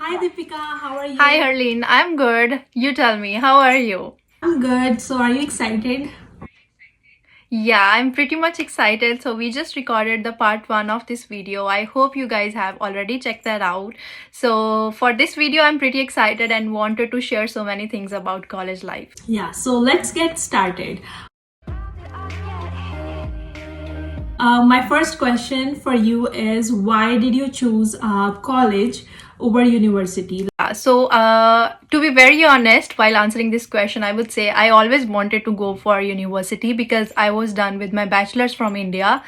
Hi Deepika, how are you? Hi Harleen, I'm good. You tell me, how are you? I'm good. So, are you excited? Yeah, I'm pretty much excited. So, we just recorded the part 1 of this video. I hope you guys have already checked that out. So, for this video, I'm pretty excited and wanted to share so many things about college life. Yeah, so let's get started. My first question for you is why did you choose college over university? To be very honest, while answering this question, I would say I always wanted to go for university because I was done with my bachelor's from India.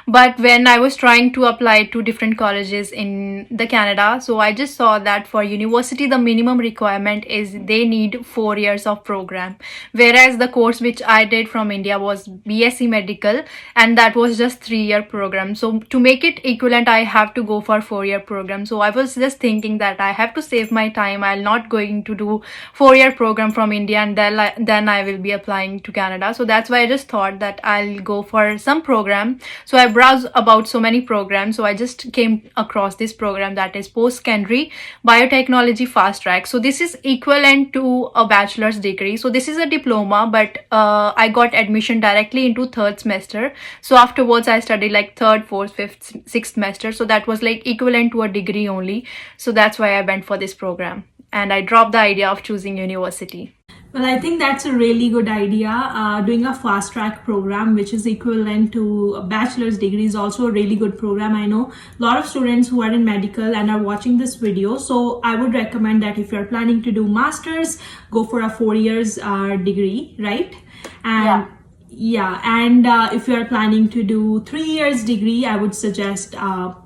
But when I was trying to apply to different colleges in the Canada, so I just saw that for university, the minimum requirement is they need 4 years of program. Whereas the course which I did from India was BSc Medical, and that was just 3 year program. So to make it equivalent, I have to go for 4 year program. So I was just thinking that I have to save my time. I'll not going to do 4 year program from India and then I will be applying to Canada. So that's why I just thought that I'll go for some program. So I browsed about so many programs. So I just came across this program that is post-secondary biotechnology fast track. So this is equivalent to a bachelor's degree. So this is a diploma, but I got admission directly into third semester. So afterwards I studied like third, fourth, fifth, sixth semester. So that was like equivalent to a degree only. So that's why I went for this program and I dropped the idea of choosing university. Well, I think that's a really good idea. Doing a fast track program, which is equivalent to a bachelor's degree, is also a really good program. I know a lot of students who are in medical and are watching this video. So I would recommend that if you're planning to do masters, go for a 4 years degree, right? And and if you're planning to do 3 years degree, I would suggest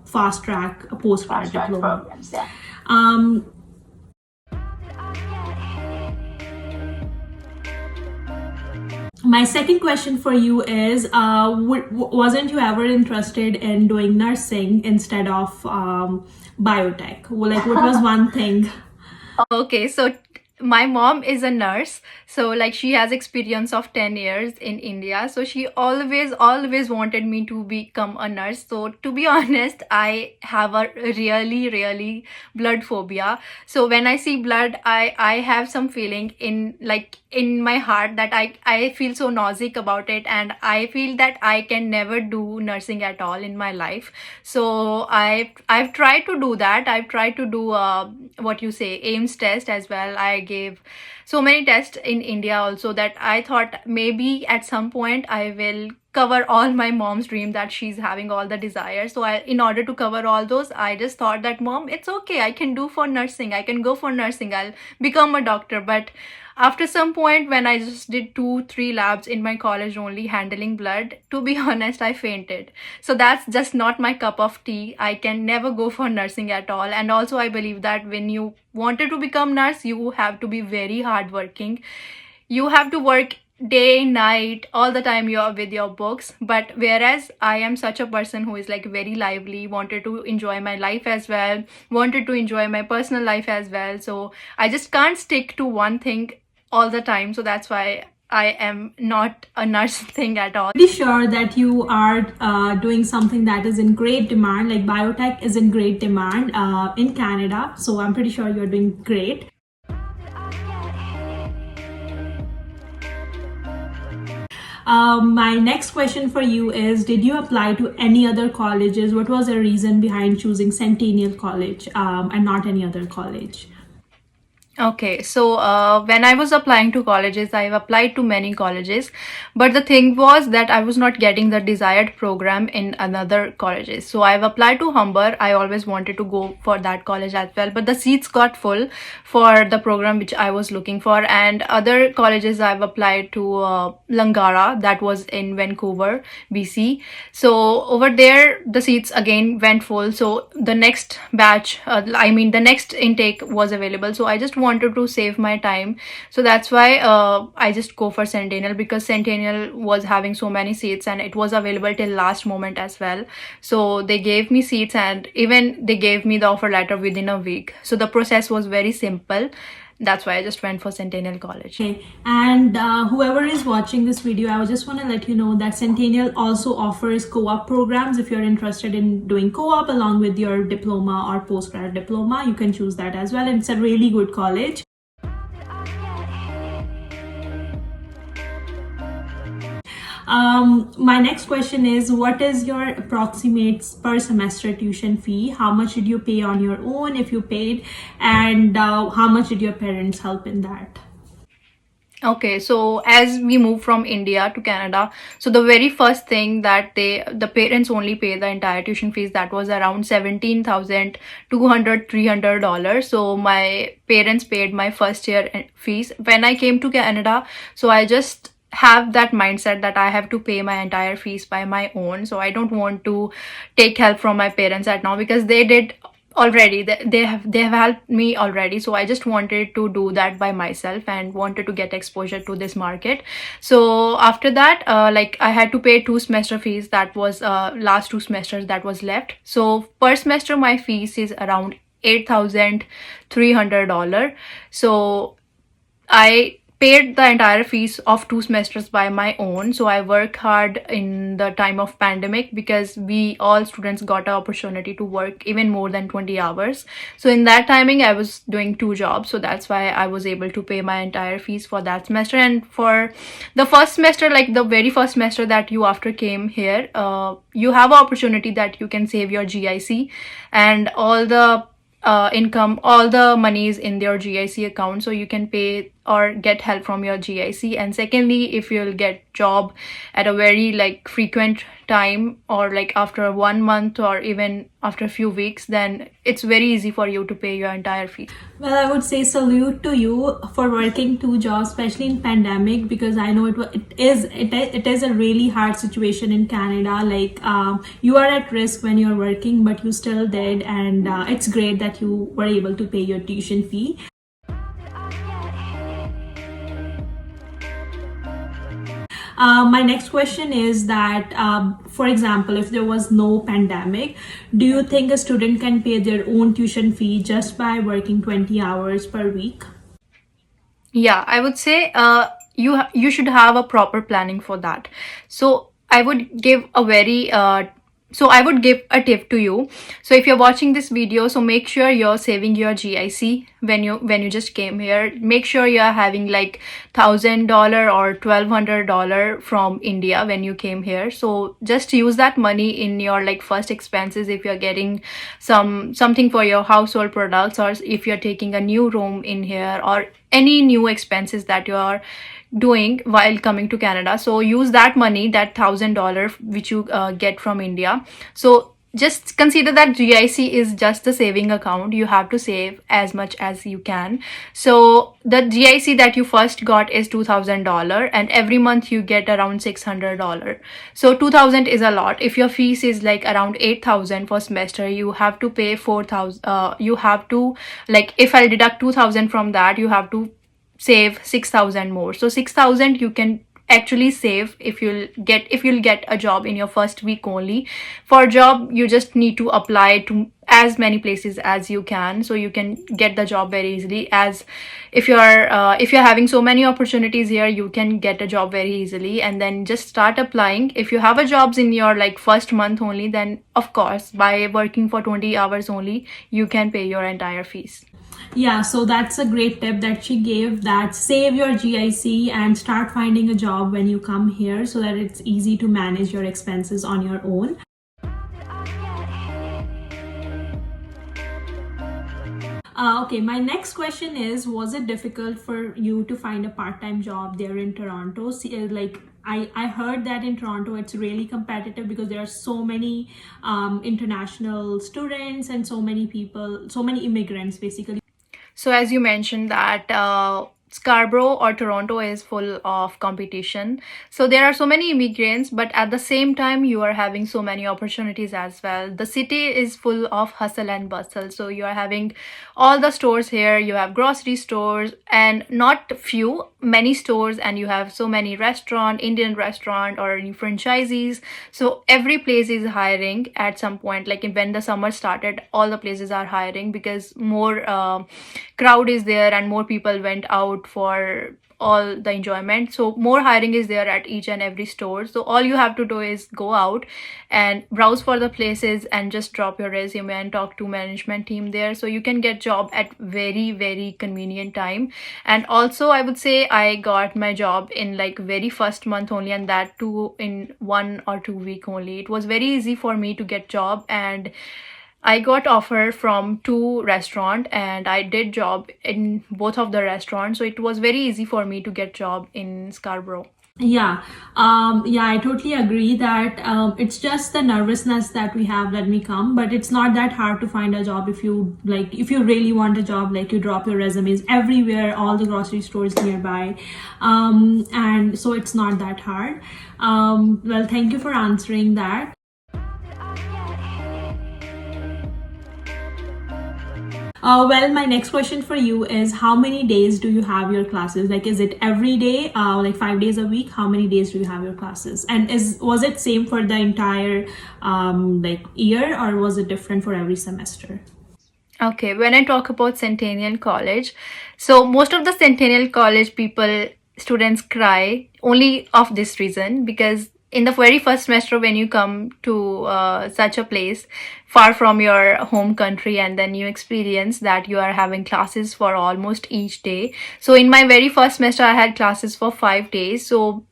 fast track postgrad diploma. Programs, yeah. My second question for you is wasn't you ever interested in doing nursing instead of biotech? Well, like, what was one thing? Okay, so my mom is a nurse, so like she has experience of 10 years in India, so she always wanted me to become a nurse. So to be honest, I have a really blood phobia. So when I see blood, I have some feeling in my heart that I feel so nauseous about it, and I feel that I can never do nursing at all in my life. So I've tried to do that. I've tried to do what you say AIMS test as well. I gave so many tests in India also that I thought maybe at some point I will cover all my mom's dream that she's having all the desires. So in order to cover all those, I just thought that mom, it's okay, I can do for nursing, I can go for nursing, I'll become a doctor. But after some point when I just did 2-3 labs in my college only handling blood, to be honest, I fainted. So that's just not my cup of tea. I can never go for nursing at all. And also I believe that when you wanted to become nurse, you have to be very hardworking. You have to work day night all the time, you're with your books. But whereas I am such a person who is like very lively, wanted to enjoy my life as well, wanted to enjoy my personal life as well, so I just can't stick to one thing all the time. So that's why I am not a nurse thing at all. Pretty sure that you are doing something that is in great demand. Like biotech is in great demand in Canada, so I'm pretty sure you're doing great. My next question for you is, did you apply to any other colleges? What was the reason behind choosing Centennial College and not any other college? Okay, so when I was applying to colleges, I've applied to many colleges, but the thing was that I was not getting the desired program in another colleges. So I've applied to Humber. I always wanted to go for that college as well, but the seats got full for the program which I was looking for. And other colleges I've applied to Langara, that was in Vancouver, BC. So over there, the seats again went full. So the next batch, the next intake was available. So I just wanted to save my time, so that's why I just go for Centennial, because Centennial was having so many seats and it was available till last moment as well. So they gave me seats and even they gave me the offer letter within a week. So the process was very simple. that's why I just went for Centennial College. Okay, and whoever is watching this video, I just want to let you know that Centennial also offers co-op programs. If you're interested in doing co-op along with your diploma or postgrad diploma, you can choose that as well. And it's a really good college. My next question is, what is your approximate per semester tuition fee? How much did you pay on your own, if you paid, and how much did your parents help in that? Okay, so as we moved from India to Canada, so the very first thing that the parents only pay the entire tuition fees, that was around $17,200-$300. So my parents paid my first year fees. When I came to Canada, so I just have that mindset that I have to pay my entire fees by my own. So I don't want to take help from my parents right now, because they did already, they have helped me already. So I just wanted to do that by myself and wanted to get exposure to this market. So after that, like I had to pay 2 semester fees. That was last 2 semesters that was left. So per semester my fees is around $8,300. So I paid the entire fees of 2 semesters by my own. So I worked hard in the time of pandemic, because we all students got an opportunity to work even more than 20 hours. So in that timing I was doing 2 jobs, so that's why I was able to pay my entire fees for that semester. And for the first semester, like the very first semester that you after came here, you have an opportunity that you can save your GIC, and all the income, all the money is in their GIC account, so you can pay or get help from your GIC. And secondly, if you'll get job at a very like frequent time, or like after 1 month or even after a few weeks, then it's very easy for you to pay your entire fee. Well, I would say salute to you for working 2 jobs, especially in pandemic, because I know it is a really hard situation in Canada. Like you are at risk when you're working, but you still did, and it's great that you were able to pay your tuition fee. My next question is that, for example, if there was no pandemic, do you think a student can pay their own tuition fee just by working 20 hours per week? Yeah, I would say you should have a proper planning for that. So I would give a tip to you. So if you're watching this video, so make sure you're saving your GIC when you just came here. Make sure you're having like $1,000 or $1,200 from India when you came here. So just use that money in your like first expenses, if you're getting something for your household products, or if you're taking a new room in here, or any new expenses that you are doing while coming to Canada. So use that money, that $1,000 which you get from India. So just consider that GIC is just the saving account. You have to save as much as you can. So the GIC that you first got is $2,000, and every month you get around $600. So 2,000 is a lot. If your fees is like around 8,000 for semester, you have to pay 4,000. You have to, like, if I deduct 2,000 from that, you have to save 6,000 more. So 6,000 you can actually save if you'll get a job in your first week only. For a job, you just need to apply to as many places as you can, so you can get the job very easily. As if you're having so many opportunities here, you can get a job very easily, and then just start applying. If you have a jobs in your like first month only, then of course by working for 20 hours only, you can pay your entire fees. Yeah, so that's a great tip that she gave, that save your GIC and start finding a job when you come here, so that it's easy to manage your expenses on your own. Okay, my next question is, was it difficult for you to find a part-time job there in Toronto? I heard that in Toronto it's really competitive, because there are so many international students and so many people, so many immigrants basically. So as you mentioned that Scarborough or Toronto is full of competition. So there are so many immigrants, but at the same time you are having so many opportunities as well. The city is full of hustle and bustle. So you are having all the stores here. You have grocery stores, and not few, many stores and you have so many restaurant, Indian restaurant or any franchisees. So every place is hiring at some point. Like when the summer started, all the places are hiring because more crowd is there and more people went out for all the enjoyment. So more hiring is there at each and every store. So all you have to do is go out and browse for the places and just drop your resume and talk to management team there, so you can get job at very very convenient time. And also I would say I got my job in like very first month only, and that too in 1 or 2 week only. It was very easy for me to get job, and I got offer from 2 restaurant and I did job in both of the restaurants. So it was very easy for me to get job in Scarborough. Yeah, I totally agree that it's just the nervousness that we have when we come, but it's not that hard to find a job if you like. If you really want a job, like you drop your resumes everywhere, all the grocery stores nearby, and so it's not that hard. Well, thank you for answering that. Well, my next question for you is, how many days do you have your classes? Like, is it every day, like 5 days a week? How many days do you have your classes? And was it same for the entire like year, or was it different for every semester? Okay, when I talk about Centennial College, so most of the Centennial College students cry only of this reason, because in the very first semester when you come to such a place far from your home country, and then you experience that you are having classes for almost each day. So in my very first semester I had classes for 5 days. So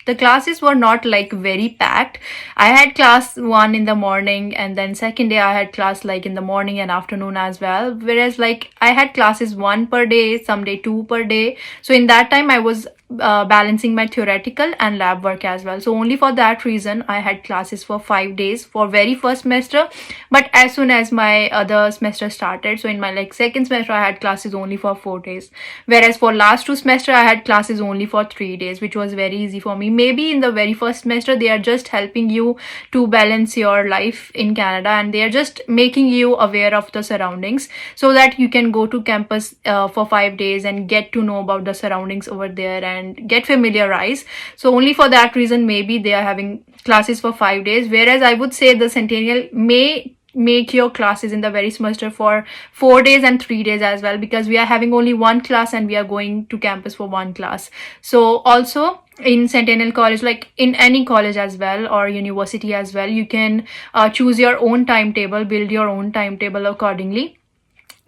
the classes were not like very packed. I had class 1 in the morning, and then second day I had class like in the morning and afternoon as well. Whereas like I had classes 1 per day, some day 2 per day. So in that time I was balancing my theoretical and lab work as well. So only for that reason I had classes for 5 days for very first semester. But as soon as my other semester started, so in my like second semester I had classes only for 4 days. Whereas for last 2 semester I had classes only for 3 days, which was very easy for me. Maybe in the very first semester they are just helping you to balance your life in Canada, and they are just making you aware of the surroundings so that you can go to campus for 5 days and get to know about the surroundings over there and get familiarized. So only for that reason maybe they are having classes for 5 days. Whereas I would say the Centennial may make your classes in the very semester for 4 days and 3 days as well, because we are having only 1 class and we are going to campus for 1 class. So also in Centennial College, like in any college as well or university as well, you can choose your own timetable, build your own timetable accordingly.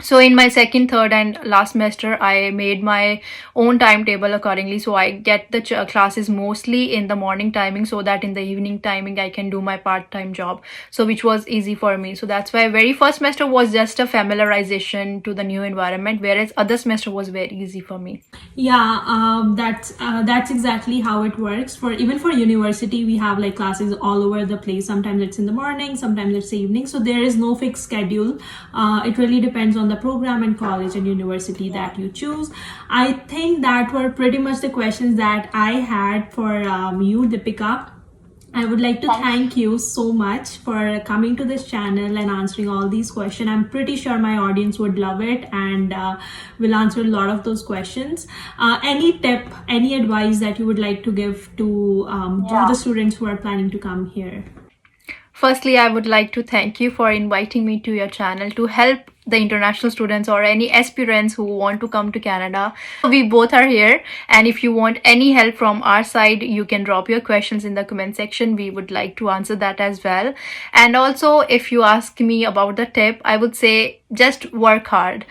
So in my second, third and last semester, I made my own timetable accordingly. So I get the classes mostly in the morning timing, so that in the evening timing I can do my part-time job. So which was easy for me. So that's why very first semester was just a familiarization to the new environment, whereas other semester was very easy for me. Yeah, that's exactly how it works. For even for university, we have like classes all over the place. Sometimes it's in the morning, sometimes it's evening. So there is no fixed schedule. It really depends on the program and college and university that you choose. I think that were pretty much the questions that I had for you, Deepika. I would like to thank you so much for coming to this channel and answering all these questions. I'm pretty sure my audience would love it and will answer a lot of those questions. Any tip, any advice that you would like to give to the students who are planning to come here? Firstly, I would like to thank you for inviting me to your channel to help the international students or any aspirants who want to come to Canada. We both are here, and if you want any help from our side, you can drop your questions in the comment section. We would like to answer that as well. And also, if you ask me about the tip, I would say just work hard.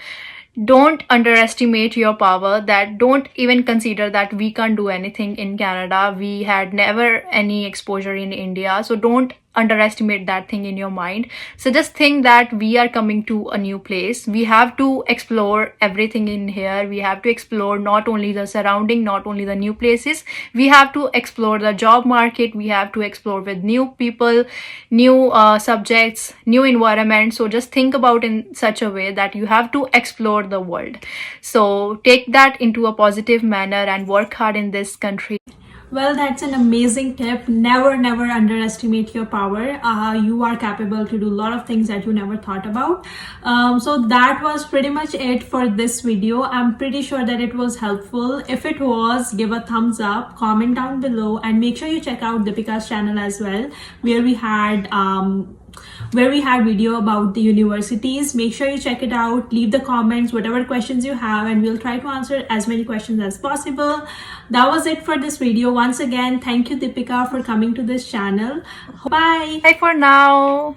Don't underestimate your power. That don't even consider that we can't do anything in Canada. We had never any exposure in India, so don't underestimate that thing in your mind. So just think that we are coming to a new place. We have to explore everything in here. We have to explore not only the surrounding, not only the new places. We have to explore the job market. We have to explore with new people, new subjects, new environment. So just think about in such a way that you have to explore the world. So take that into a positive manner and work hard in this country. Well, that's an amazing tip. Never underestimate your power. You are capable to do a lot of things that you never thought about. So that was pretty much it for this video. I'm pretty sure that it was helpful. If it was, give a thumbs up, comment down below, and make sure you check out Deepika's channel as well, where we had video about the universities. Make sure you check it out. Leave the comments, whatever questions you have, and we'll try to answer as many questions as possible. That was it for this video. Once again, thank you, Deepika, for coming to this channel. Bye. Bye for now.